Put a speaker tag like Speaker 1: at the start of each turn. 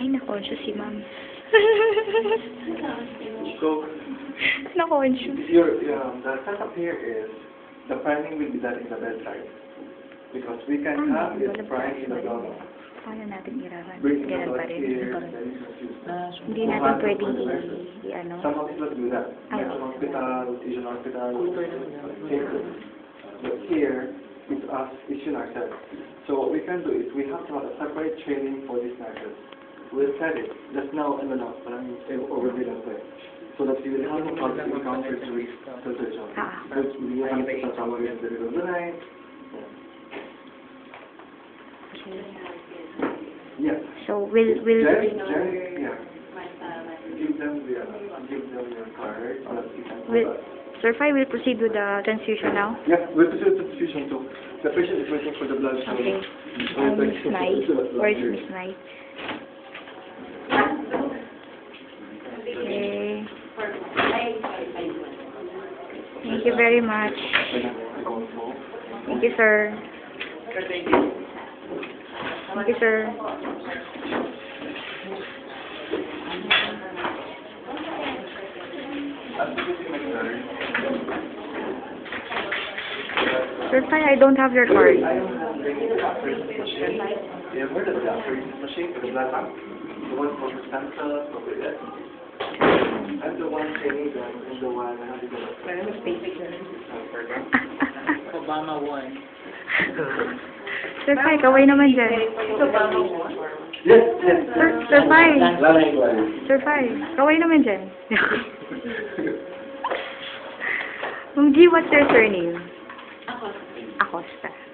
Speaker 1: Ay, na-conscious si ma'am.
Speaker 2: So,
Speaker 1: Na-conscious.
Speaker 2: the setup here is, the priming will be done in the bedside. Because we can have it primed in the blood.
Speaker 1: Paano natin iraran?
Speaker 2: Bring the
Speaker 1: Ganun pa
Speaker 2: blood
Speaker 1: rin.
Speaker 2: here, then you can use that.
Speaker 1: Hindi natin pwedeng i-ano.
Speaker 2: Some hospitals do that.
Speaker 1: Ay.
Speaker 2: Metro Hospital, Asian Hospital, but here, it's us issuing ourselves. So what we can do is, we have to have a separate training for these nurses. We'll set it. Just now, parang overview lang po eh. So that you will have a positive encounter with filtration. Because we have to travel in the middle of the night. Yeah.
Speaker 1: So, we'll
Speaker 2: Jerry, yeah. Give them your card. So that you can
Speaker 1: Sir Fai will proceed with the transfusion now.
Speaker 2: yeah, we'll proceed with the transfusion too. The patient is waiting for the blood. So
Speaker 1: Okay. Miss Mai. Where is Miss Mai? Okay. Thank you very much. Thank you, sir. Thank you, sir. Sir Fai, I don't have your card.
Speaker 2: I don't have the machine. You have heard of the apheresis machine for the blood bank? The one for the stem cells, for the I'm the one training them, and the one having the
Speaker 3: Obama won.
Speaker 1: Sir Fai, kaway naman dyan.
Speaker 3: Obama won?
Speaker 2: Yes, yes.
Speaker 1: Sir Fai.
Speaker 2: Lalay.
Speaker 1: Sir Fai, kaway naman dyan. Ma'am G, what's your surname? Acosta.